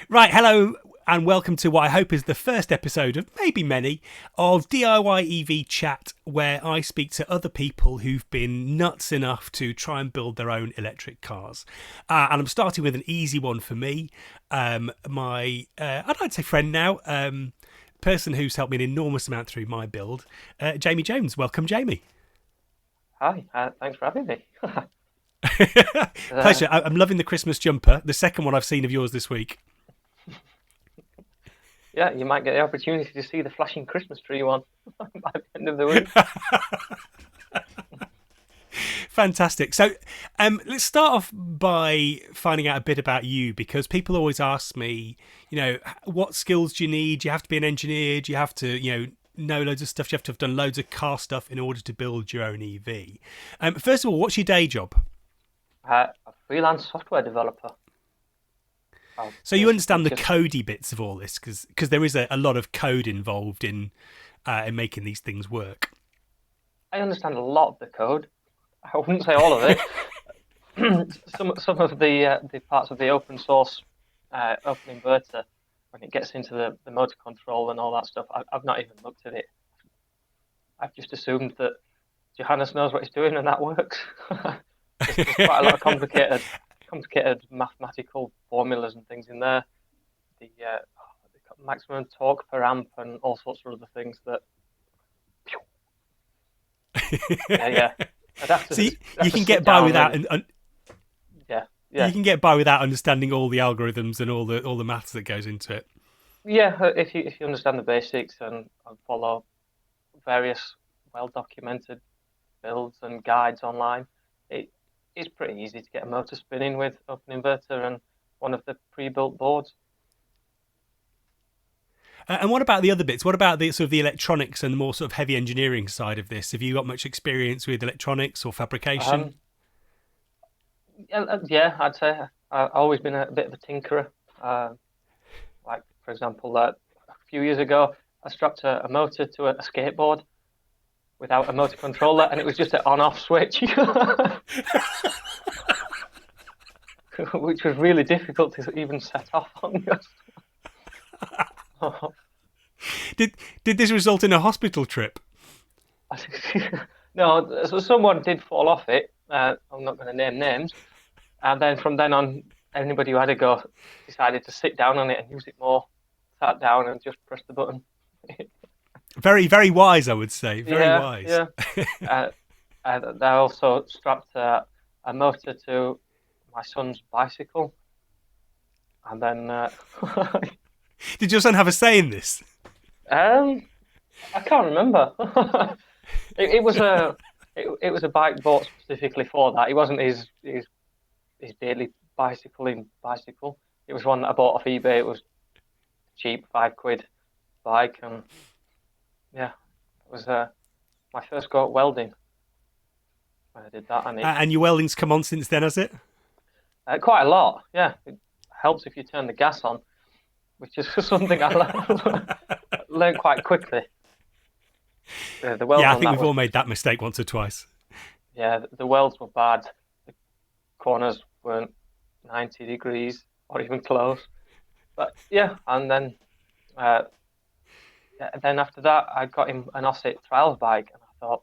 Right, hello and welcome to what I hope is the first episode of maybe many of DIY EV Chat, where I speak to other people who've been nuts enough to try and build their own electric cars. And I'm starting with an easy one for me. I'd like to say friend now, person who's helped me an enormous amount through my build, Jamie Jones. Welcome, Jamie. Hi, thanks for having me. uh, Pleasure. I'm loving the Christmas jumper, the second one I've seen of yours this week. yeah, you might get the opportunity to see the flashing Christmas tree one by the end of the week. Fantastic. So, let's start off by finding out a bit about you, because people always ask me, what skills do you need? Do you have to be an engineer? Do you have to, know loads of stuff? Do you have to have done loads of car stuff in order to build your own EV? First of all, what's your day job? A freelance software developer. I've So you basically understand the just, codey bits of all this, because there is a lot of code involved in making these things work. I understand a lot of the code. I wouldn't say all of it. Some of the parts of the open source open inverter, when it gets into the motor control and all that stuff, I've not even looked at it. I've just assumed that Johannes knows what he's doing and that works. There's quite a lot of complicated mathematical formulas and things in there. They've got maximum torque per amp and all sorts of other things that. Yeah. I'd have So to, I'd you have to can get sit by down without and yeah, you yeah, can get by without understanding all the algorithms and all the maths that goes into it. yeah. If you understand the basics and follow various well documented builds and guides online, it it's pretty easy to get a motor spinning with open inverter and one of the pre-built boards. And what about the other bits? What about the sort of the electronics and the more sort of heavy engineering side of this? Have you got much experience with electronics or fabrication? Um, yeah, I'd say I've always been a bit of a tinkerer. Uh, like for example, a few years ago, I strapped a motor to a skateboard without a motor controller, and it was just an on-off switch, which was really difficult to even set off on. Did this result in a hospital trip? No, so someone did fall off it. I'm not going to name names. And then from then on, anybody who had a go decided to sit down on it and use it more. Sat down and just pressed the button. Very, very wise, I would say. Very Yeah, wise. yeah. Uh, I also strapped a motor to my son's bicycle, and then Did your son have a say in this? um, I can't remember. It was it was a bike bought specifically for that. It wasn't his daily bicycling bicycle. It was one that I bought off eBay. It was cheap, £5 bike, and yeah, it was my first go at welding when I did that, and it And your welding's come on since then, has it? quite a lot. Yeah, it helps if you turn the gas on, which is something I learned quite quickly. The welds Yeah, I on think that we've were all made that mistake once or twice. yeah, the welds were bad. The corners weren't 90 degrees or even close. But yeah, and uh, then after that, I got him an Osset trials bike, and I thought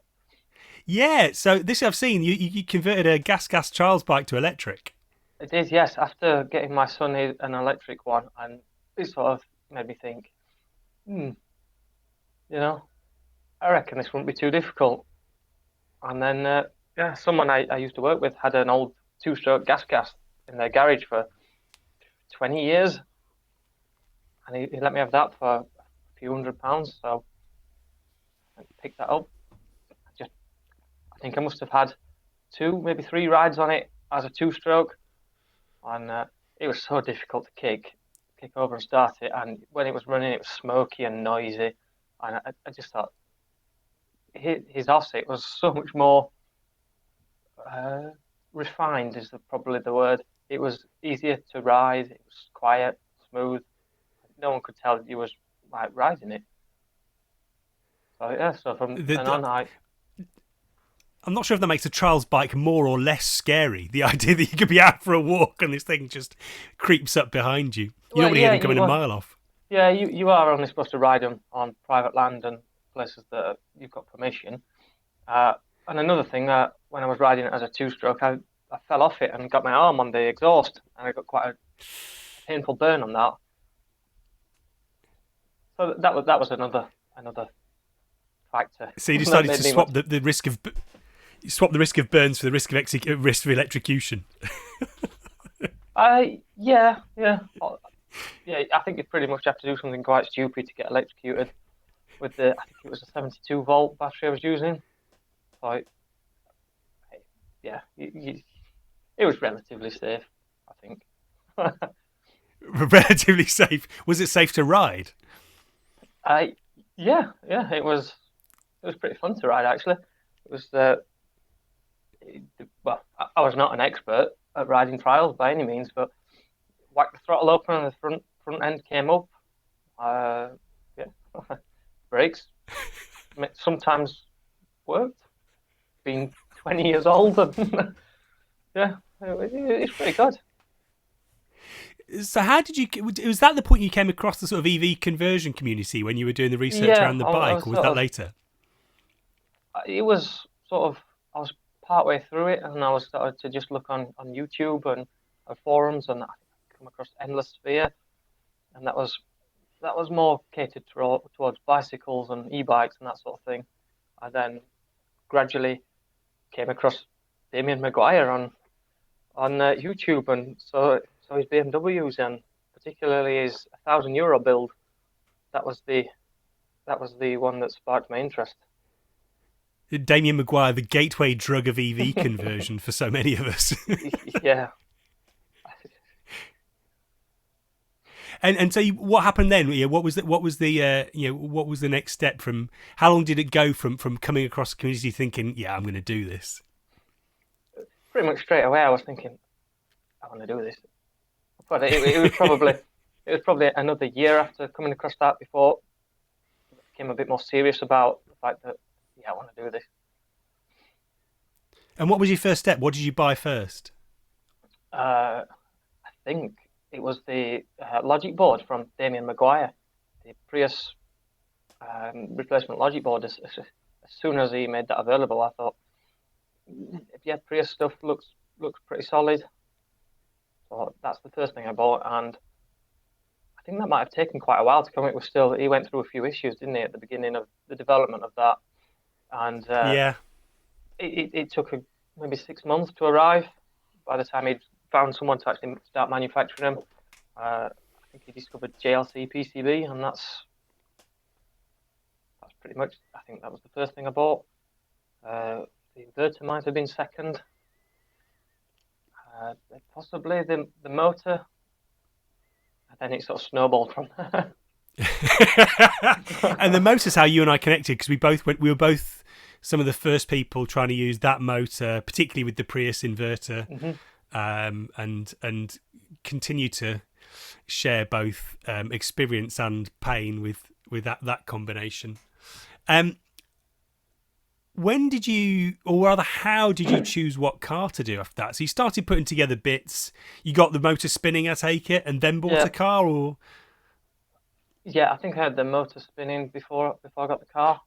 Yeah, so this I've seen. You converted a gas trials bike to electric. it is yes. After getting my son an electric one, and it sort of made me think, hmm, you know, I reckon this wouldn't be too difficult. And then yeah, someone I used to work with had an old two-stroke gas in their garage for 20 years, and he let me have that for a few £100. So I picked that up. Just I think I must have had two, maybe three rides on it as a two-stroke, and it was so difficult to kick over and start it. And when it was running, it was smoky and noisy. And I just thought his Osset was so much more uh, refined, is probably the word. It was easier to ride. It was quiet, smooth. No one could tell you was like riding it. So yeah, so from then The, on, I I'm not sure if that makes a trials bike more or less scary. The idea that you could be out for a walk and this thing just creeps up behind you. You Well, normally hear yeah, them coming a mile off. you are only supposed to ride them on private land and places that you've got permission. Uh, and another thing, when I was riding it as a two-stroke, I fell off it and got my arm on the exhaust, and I got quite a painful burn on that. So that was another factor So you that decided made to me want swap to. the risk of burns for the risk of electrocution. Yeah. Yeah, I think you pretty much have to do something quite stupid to get electrocuted with I think it was a 72-volt battery I was using. Like, yeah, it was relatively safe, I think. Relatively safe. Was it safe to ride? I yeah, it was pretty fun to ride actually. It was well, I was not an expert at riding trials by any means, but whacked the throttle open and the front end came up. Uh, yeah, brakes sometimes worked. Being 20 years old, and yeah, it's pretty good. So how did you? Was that the point you came across the sort of EV conversion community when you were doing the research Yeah, around the I bike, was or was sort that of. later? It was sort of. I was partway through it, and I was started to just look on YouTube and forums, and I come across Endless Sphere, and that was more catered towards bicycles and e-bikes and that sort of thing. I then gradually came across Damien Maguire on YouTube, and so his BMWs, and particularly his €1,000 build. That was the one that sparked my interest. Damien Maguire, the gateway drug of EV conversion for so many of us. Yeah. And so what happened then? What was the next step from? How long did it go from coming across the community thinking, yeah, I'm going to do this? Pretty much straight away, I was thinking, I want to do this. But it was probably another year after coming across that before I became a bit more serious about the fact that yeah, I want to do this. And what was your first step? What did you buy first? I think it was the logic board from Damien Maguire, the Prius replacement logic board. As soon as he made that available, I thought, yeah, Prius stuff looks pretty solid. So that's the first thing I bought, and I think that might have taken quite a while to come. It was still he went through a few issues, didn't he, at the beginning of the development of that, and Yeah. it took maybe 6 months to arrive. By the time he'd found someone to actually start manufacturing them, I think he discovered JLC PCB, and that's pretty much. I think that was the first thing I bought. The inverter might have been second. Possibly the motor, and then it sort of snowballed from there. And the motor's how you and I connected because we were both some of the first people trying to use that motor, particularly with the Prius inverter, Hmm. and continue to share both experience and pain with that combination. Um, when did you, or rather, how did you choose what car to do after that? So you started putting together bits. You got the motor spinning, I take it, and then bought Yeah, a car, or yeah. I think I had the motor spinning before I got the car.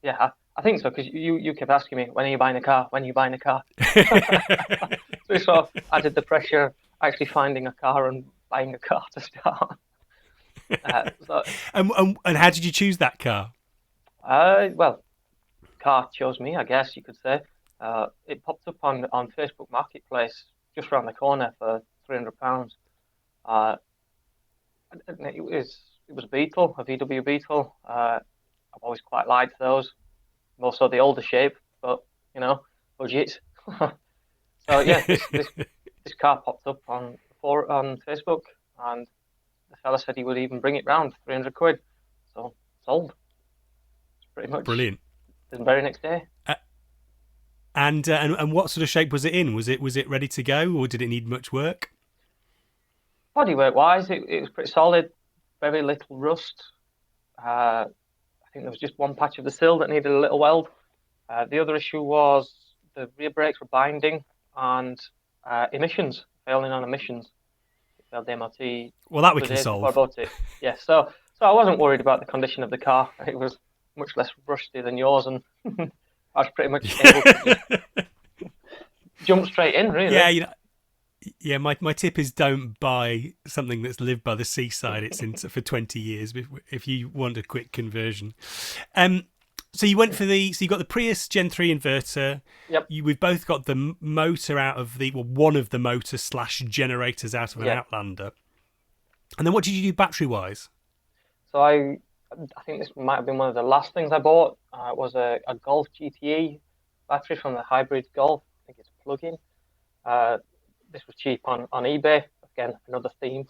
Yeah, I think so because you kept asking me when are you buying a car? When are you buying a car? So it sort of added the pressure of actually finding a car and buying a car to start. So, and how did you choose that car? well, car chose me, I guess you could say. It popped up on Facebook Marketplace just around the corner for £300. Uh, and it was a Beetle, a VW Beetle. I've always quite liked those, more so the older shape, but you know, budget. So yeah, this car popped up on Facebook, and the fella said he would even bring it round, 300 quid. So sold, pretty much Brilliant. the very next day. Uh, and what sort of shape was it in? Was it ready to go, or did it need much work? Bodywork wise, it was pretty solid, very little rust. I think there was just one patch of the sill that needed a little weld. The other issue was the rear brakes were binding, and emissions, failing on emissions. It failed the MOT Well, a that we couple of can days before I solve. bought it. Yeah, so I wasn't worried about the condition of the car. It was much less rusty than yours, and I was pretty much able to just jump straight in, Yeah, really. yeah. My tip is don't buy something that's lived by the seaside. It's in for 20 years if you want a quick conversion. Um, so you went for so you got the Prius Gen 3 inverter. Yep. We've both got the motor out of one of the motor slash generators out of an Yeah. Outlander. And then what did you do battery wise? So I think this might have been one of the last things I bought. It was a Golf GTE battery from the hybrid Golf. I think it's a plug-in. Uh, this was cheap on eBay. Again, another theme.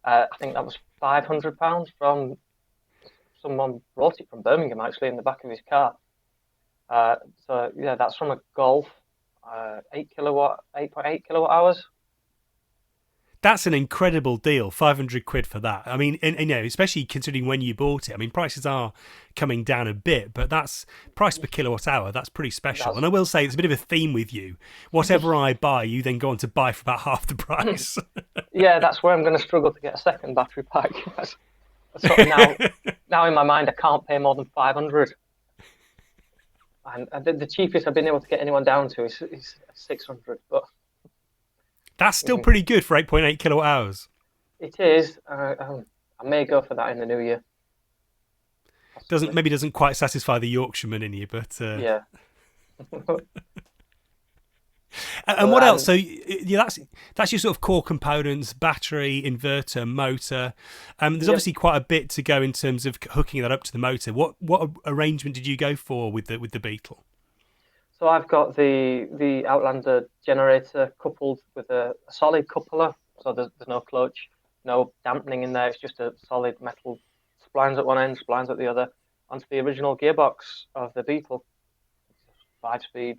I think that was £500 from someone brought it from Birmingham actually in the back of his car. Uh, so yeah, that's from a Golf, 8 kilowatt, 8.8 kilowatt hours. That's an incredible deal. 500 quid for that. I mean, and, especially considering when you bought it. I mean, prices are coming down a bit, but that's price per kilowatt hour. That's pretty special. That's And I will say it's a bit of a theme with you. Whatever I buy, you then go on to buy for about half the price. yeah, that's where I'm going to struggle to get a second battery pack. That's sort of now in my mind, I can't pay more than 500. And the cheapest I've been able to get anyone down to is 600. But That's still mhm, pretty good for 8.8 kilowatt hours. it is. I may go for that in the new year, possibly. Doesn't quite satisfy the Yorkshireman in you, but Yeah. and But what else? So yeah, that's your sort of core components: battery, inverter, motor. There's yep. obviously quite a bit to go in terms of hooking that up to the motor. What arrangement did you go for with the Beetle? So I've got the Outlander generator coupled with a solid coupler. So there's no clutch, no dampening in there. It's just a solid metal splines at one end, splines at the other, onto the original gearbox of the Beetle. 5 speed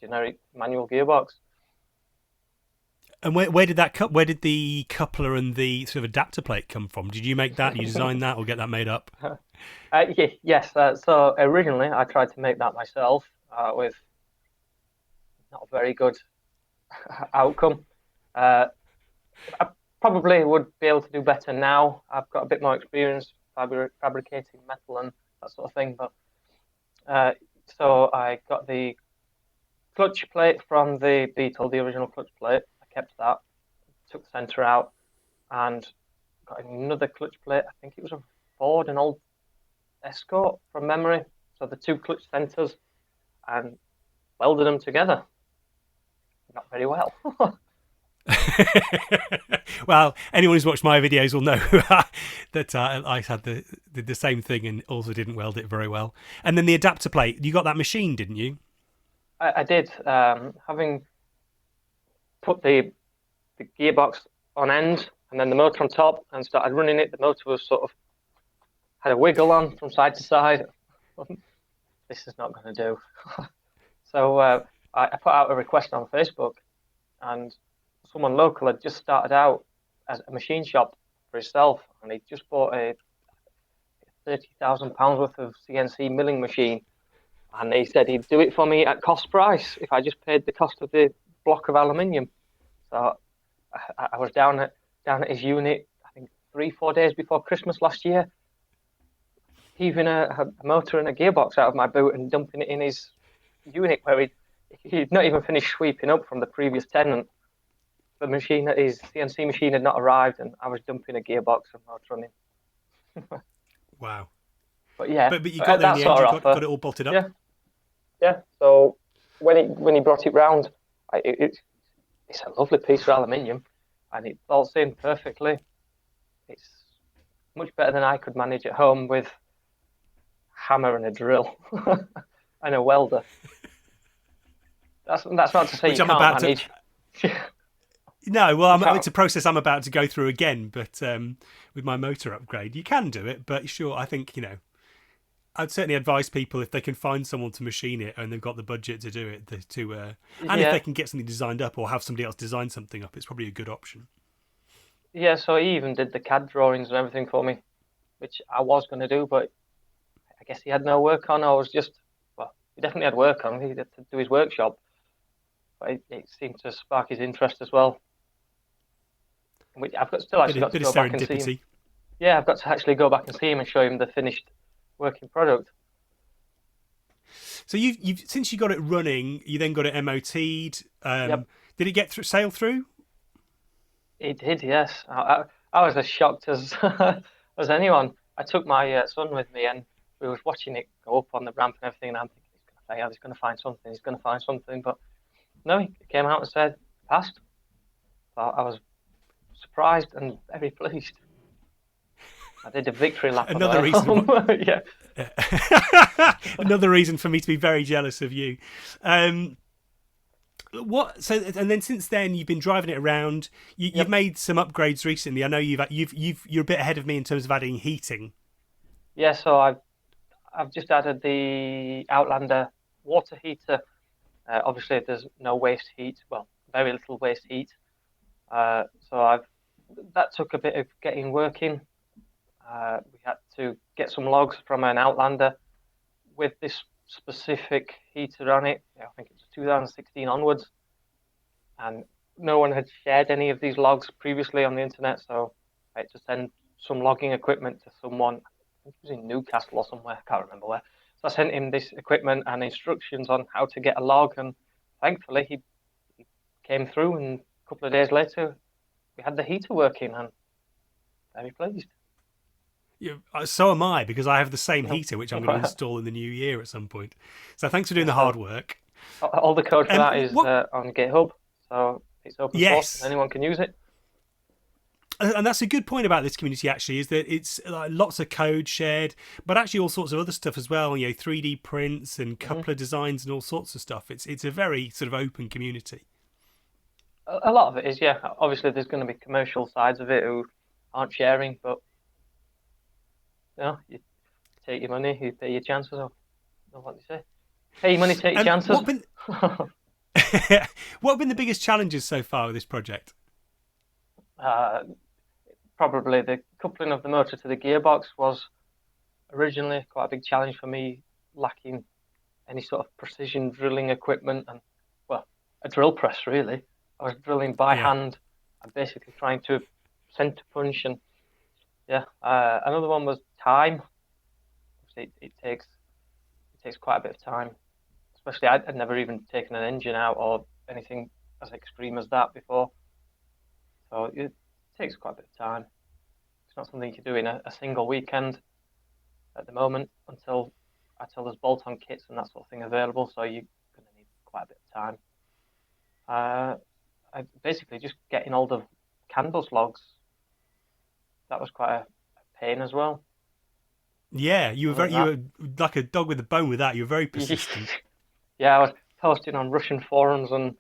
generic manual gearbox. And where did where did the coupler and the sort of adapter plate come from? Did you make that? You design that, or get that made up? Yes. So originally, I tried to make that myself with not a very good outcome. Uh, I probably would be able to do better now. I've got a bit more experience fabricating metal and that sort of thing. But uh, so I got the clutch plate from the Beetle, the original clutch plate. I kept that, took the center out, and got another clutch plate. I think it was a Ford, an old Escort from memory. So the two clutch centers and welded them together. Not very well. Well, anyone who's watched my videos will know that I had the same thing and also didn't weld it very well. And then the adapter plate, you got that machine, didn't you? I did, having put the gearbox on end and then the motor on top and started running it. The motor was sort of had a wiggle on from side to side. This is not going to do. So I put out a request on Facebook, and someone local had just started out as a machine shop for himself, and he just bought a £30,000 worth of CNC milling machine, and he said he'd do it for me at cost price if I just paid the cost of the block of aluminium. So I was down at his unit, I think 3 4 days before Christmas last year, heaving a motor and a gearbox out of my boot and dumping it in his unit where he'd not even finished sweeping up from the previous tenant. The machine, his CNC machine, had not arrived, and I was dumping a gearbox and motor running. Wow. But yeah, But you got there in that the end. sort You of got offer. it all bolted up. Yeah, yeah. So when he brought it round, it's a lovely piece of aluminium, and it bolts in perfectly. It's much better than I could manage at home with hammer and a drill and a welder. That's not to say Which you I'm can't about to. manage. No, well, You can't. it's a process I'm about to go through again, but with my motor upgrade, you can do it. But sure, I think I'd certainly advise people if they can find someone to machine it and they've got the budget to do it, and if they Yeah, can get something designed up or have somebody else design something up, it's probably a good option. yeah. So he even did the CAD drawings and everything for me, which I was going to do, but I guess he had no work on. I was just, well, he definitely had work on. He had to do his workshop, but it seemed to spark his interest as well. Which I've got still actually got to Bit of go back and see him. serendipity. Yeah, I've got to actually go back and see him and show him the finished working product. So you've since you got it running, you then got it MOT'd. Yep, Did it get through, sail through? it did. Yes, I was as shocked as as anyone. I took my son with me, and we was watching it go up on the ramp and everything. And I'm thinking he's going to fail. He's going to find something. He's going to find something. But no, he came out and said passed. So I was surprised and very pleased. I did a victory lap on the Another way reason. home. Yeah. Another reason for me to be very jealous of you. What? So, and then since then, you've been driving it around. You've Yep. made some upgrades recently. I know you're a bit ahead of me in terms of adding heating. Yeah. So I've just added the Outlander water heater. Obviously, there's no waste heat. Well, very little waste heat. So I've that took a bit of getting working. We had to get some logs from an Outlander with this specific heater on it. I think it was 2016 onwards, and no one had shared any of these logs previously on the internet. So I had to send some logging equipment to someone. I think it was in Newcastle or somewhere. I can't remember where. So I sent him this equipment and instructions on how to get a log, and thankfully he came through. And a couple of days later, we had the heater working, and very pleased. So am I, because I have the same No. heater, which I'm going to install in the new year at some point. So thanks for doing the So hard work. all the code for that is What? on GitHub, so it's open source and Yes. anyone can use it. And that's a good point about this community, actually, is that it's like lots of code shared, but actually all sorts of other stuff as well. 3D prints and Hmm. coupler designs and all sorts of stuff. It's a very sort of open community. A lot of it is, yeah. Obviously, there's going to be commercial sides of it who aren't sharing, but you take your money, you pay your chances. Or what do you say? Pay your money, take your And chances. what have been the biggest challenges so far with this project? uh, Probably the coupling of the motor to the gearbox was originally quite a big challenge for me, lacking any sort of precision drilling equipment and, well, a drill press really. I was drilling by Yeah. hand and basically trying to center punch and yeah. Another one was time. It takes quite a bit of time, especially I'd never even taken an engine out or anything as extreme as that before. So it takes quite a bit of time. It's not something you can do in a single weekend at the moment until there's bolt-on kits and that sort of thing available. So you're going to need quite a bit of time. I basically just getting hold of canvas logs. That was quite a pain as well. Yeah, you Other than were like a dog with a bone with that. You were very that, persistent. yeah, I was posting on Russian forums and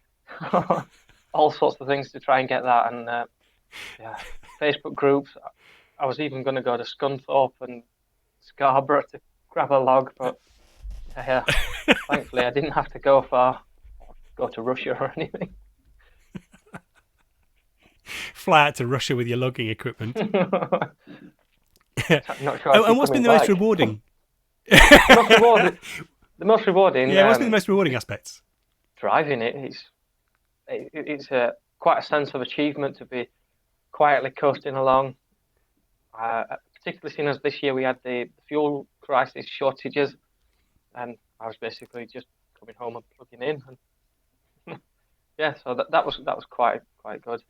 all sorts of things to try and get that, and yeah, Facebook groups. I was even going to go to Scunthorpe and Scarborough to grab a log, but yeah, thankfully I didn't have to go far, go to Russia or anything. Fly out to Russia with your logging equipment. I'm not sure. And what's been the most rewarding? The most rewarding. The most rewarding. Yeah, what's been the most rewarding aspects? Driving it. It's quite a sense of achievement to be quietly coasting along. Particularly seeing as this year we had the fuel crisis shortages, and I was basically just coming home and plugging in. And yeah, so that was quite good.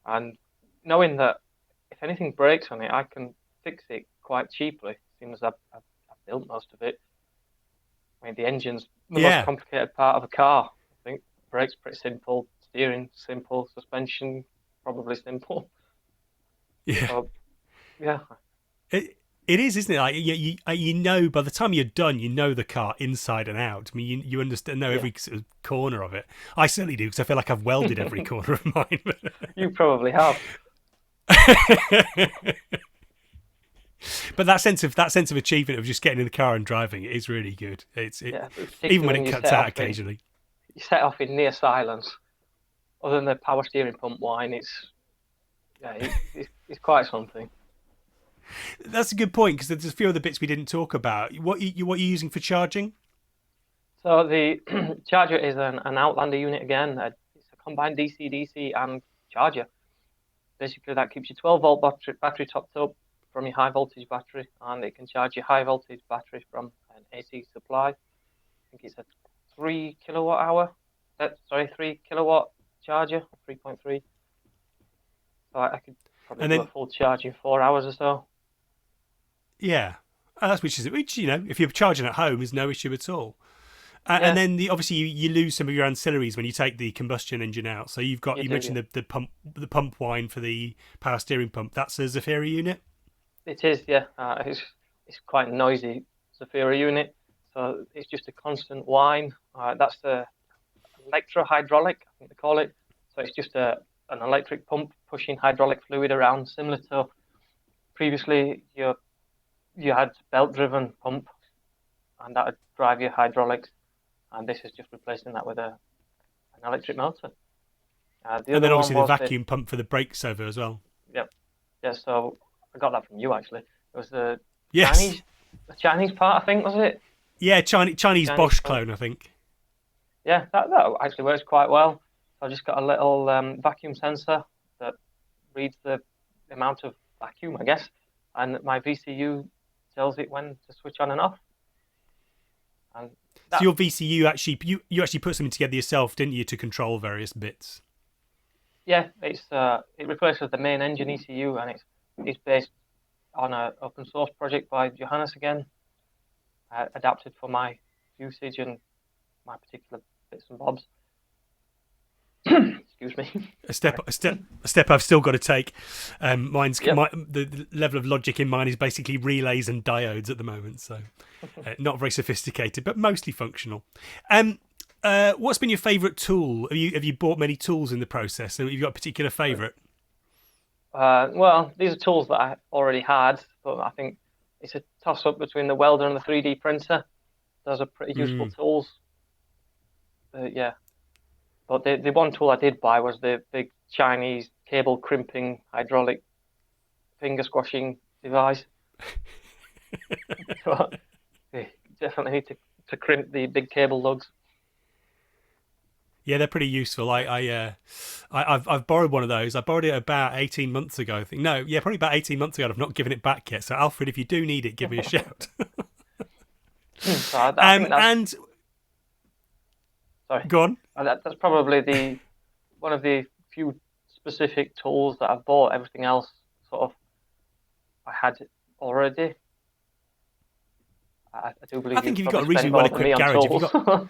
And knowing that if anything breaks on it, I can fix it quite cheaply, seeing as I've built most of it. I mean, the engine's the most complicated part of a car. I think brakes pretty simple, steering simple, suspension probably simple. Yeah. So, yeah. It is, isn't it? Like you know, by the time you're done, you know the car inside and out. I mean, you understand, know every sort of corner of it. I certainly do because I feel like I've welded every corner of mine. You probably have. But that sense of achievement of just getting in the car and driving it is really good. Even when it cuts out occasionally. You set off in near silence. Other than the power steering pump whine, it's quite something. That's a good point because there's a few other bits we didn't talk about. What are you using for charging? So the charger is an Outlander unit again. It's a combined DC-DC and charger. Basically, that keeps your 12-volt battery topped up from your high voltage battery, and it can charge your high voltage battery from an AC supply. I think it's a 3 kilowatt hour. Sorry, 3 kilowatt charger, 3.3. So I could probably And do a then full charge in 4 hours or so. yeah, that's which if you're charging at home is no issue at all. And Yeah, then obviously you lose some of your ancillaries when you take the combustion engine out. So you you do. Yeah, mentioned the pump wine for the power steering pump. That's a Zafira unit. it is. Yeah, it's quite noisy Zafira unit, so it's just a constant whine. That's the electrohydraulic, I think they call it. So it's just an electric pump pushing hydraulic fluid around, similar to previously you had belt driven pump, and that would drive your hydraulics, and this is just replacing that with an electric motor. The And other then one obviously the was the vacuum pump for the brake servo as well. yeah, yeah. So I got that from you actually. It was Yes. The Chinese part, I think, was it? Yeah, Chinese Chinese Bosch part. clone, I think. Yeah, that actually works quite well. So I just got a little vacuum sensor that reads the amount of vacuum, I guess, and my VCU tells it when to switch on and off. And So that, your VCU actually you actually put something together yourself, didn't you, to control various bits? yeah, it replaces the main engine ECU, and it's based on an open source project by Johannes again, adapted for my usage and my particular bits and bobs. Excuse me. A Sorry. step I've still got to take. Yep. The level of logic in mine is basically relays and diodes at the moment, so not very sophisticated, but mostly functional. What's been your favourite tool? Have you bought many tools in the process? Have you got a particular favourite? Well, these are tools that I already had, but I think it's a toss up between the welder and the 3D printer. Those are pretty useful Mm. tools. Yeah, but the one tool I did buy was the big Chinese cable crimping hydraulic finger squashing device. So you definitely need to crimp the big cable lugs. Yeah, they're pretty useful. I've borrowed one of those. I borrowed it about 18 months ago. I think no, yeah, probably about 18 months ago. And I've not given it back yet. So Alfred, if you do need it, give me a shout. So I think that's And sorry. go on. That's probably the one of the few specific tools that I've bought. Everything else sort of I had already. I do I believe think you've if you've got probably a spent reasonably well more than me equipped on garage, if you've tools. got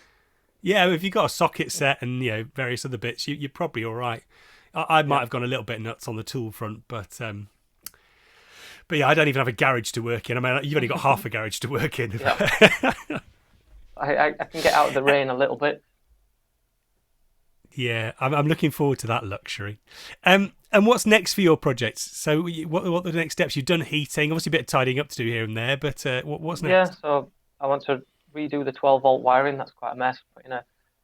yeah, if you've got a socket set and various other bits, you're probably all right. I might Yeah. have gone a little bit nuts on the tool front, but yeah, I don't even have a garage to work in. I mean, you've only got half a garage to work in. Yeah. I can get out of the rain a little bit. Yeah, I'm looking forward to that luxury. And what's next for your projects? So, what are the next steps? You've done heating, obviously a bit of tidying up to do here and there, but what's Yeah, next? so I want to redo the 12-volt wiring. That's quite a mess. Put in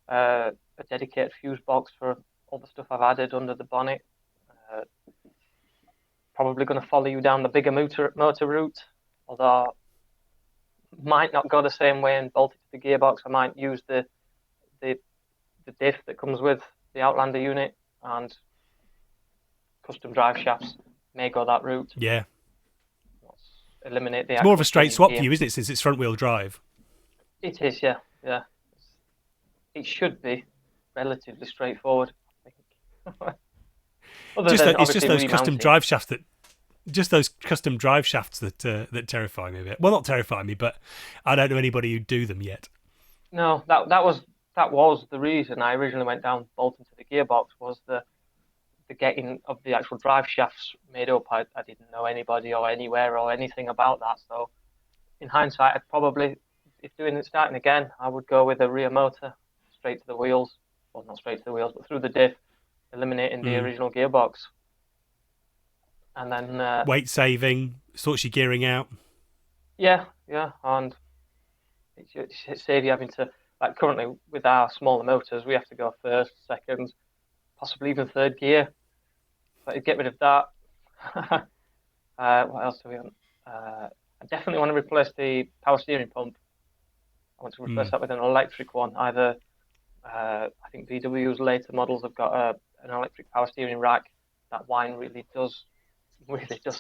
a dedicated fuse box for all the stuff I've added under the bonnet. Uh, Probably going to follow you down the bigger motor route, although might not go the same way and bolt it to the gearbox. I might use the the diff that comes with the Outlander unit, and custom drive shafts may go that route. Yeah, Let's eliminate the it's more of actual a straight changing swap for gear. you, isn't it? Since it's front wheel drive. It is, yeah, yeah. It should be relatively straightforward, I think. Other than It's just obviously those custom remounting. drive shafts that terrify me a bit. Well, not terrify me, but I don't know anybody who do them yet. No, that was the reason I originally went down bolting to the gearbox was the getting of the actual drive shafts made up. I didn't know anybody or anywhere or anything about that. So in hindsight, I'd probably, if doing it starting again, I would go with a rear motor straight to the wheels. Well, not straight to the wheels, but through the diff, eliminating the Mm. original gearbox. And then, Weight saving, sorts your gearing out. yeah, yeah, and it save you having to, like currently with our smaller motors, we have to go first, second, possibly even third gear. But to get rid of that, what else do we want? I definitely want to replace the power steering pump. I want to replace that with an electric one. Either I think VW's later models have got an electric power steering rack. That whine really does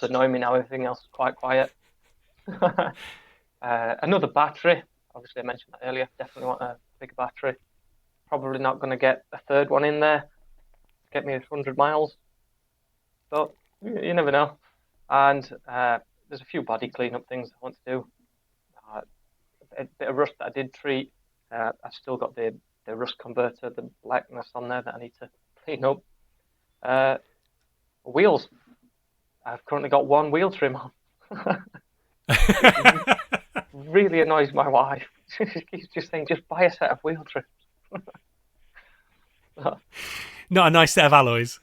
annoy me now. Everything else is quite quiet. Another battery. Obviously, I mentioned that earlier. Definitely want a bigger battery. Probably not going to get a third one in there to get me 100 miles. But you never know. And there's a few body cleanup things I want to do. A bit of rust that I did treat. I've still got the rust converter, the blackness on there that I need to clean up. Wheels. I've currently got one wheel trim on. Really annoys my wife. She keeps just saying, just buy a set of wheel trims. Not a nice set of alloys.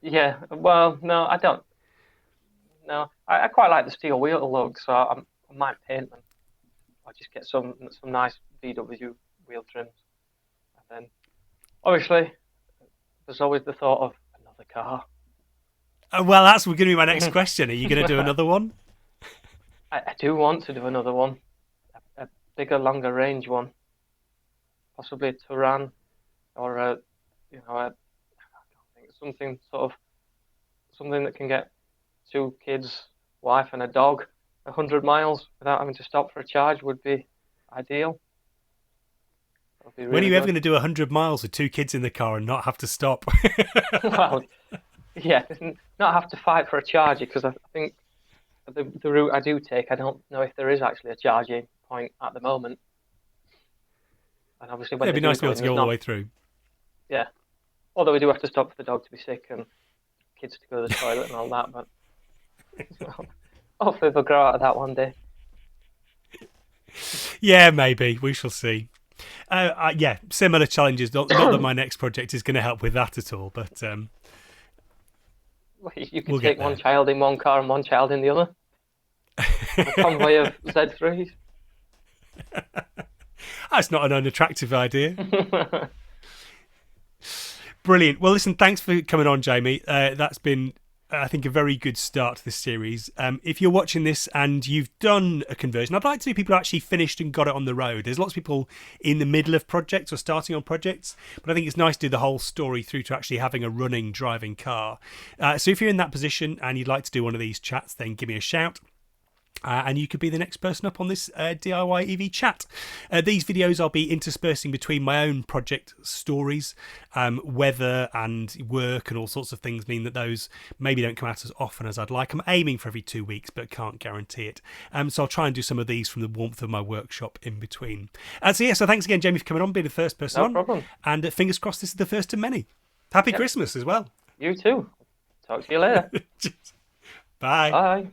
Yeah, well, no, I don't. No, I quite like the steel wheel look, so I might paint them. I'll just get some nice VW wheel trims. And then, obviously, there's always the thought of another car. Well, that's going to be my next question. Are you going to do another one? I do want to do another one, a bigger, longer range one, possibly a Touran, or I don't think something that can get 2 kids, wife, and a dog 100 miles without having to stop for a charge would be ideal. Be really when are you ever good. going to do 100 miles with 2 kids in the car and not have to stop? Well, yeah, not have to fight for a charger, because I think the route I do take, I don't know if there is actually a charging point at the moment. And obviously, when It'd be nice to be able to go all the way through. Yeah, although we do have to stop for the dog to be sick and kids to go to the toilet and all that, but hopefully they'll grow out of that one day. Yeah, maybe. We shall see. Yeah, similar challenges. Not that my next project is going to help with that at all, but you can we'll take one child in one car and one child in the other. A convoy of Z3s. That's not an unattractive idea. Brilliant. Well, listen, thanks for coming on, Jamie. That's been, I think, a very good start to this series. If you're watching this and you've done a conversion, I'd like to see people who actually finished and got it on the road. There's lots of people in the middle of projects or starting on projects, but I think it's nice to do the whole story through to actually having a running, driving car. So if you're in that position and you'd like to do one of these chats, then give me a shout. And you could be the next person up on this DIY EV chat. These videos I'll be interspersing between my own project stories. Weather and work and all sorts of things mean that those maybe don't come out as often as I'd like. I'm aiming for every 2 weeks, but can't guarantee it. So I'll try and do some of these from the warmth of my workshop in between. So thanks again, Jamie, for coming on, being the first person on. No problem. And fingers crossed this is the first of many. Happy Christmas as well. You too. Talk to you later. Bye. Bye.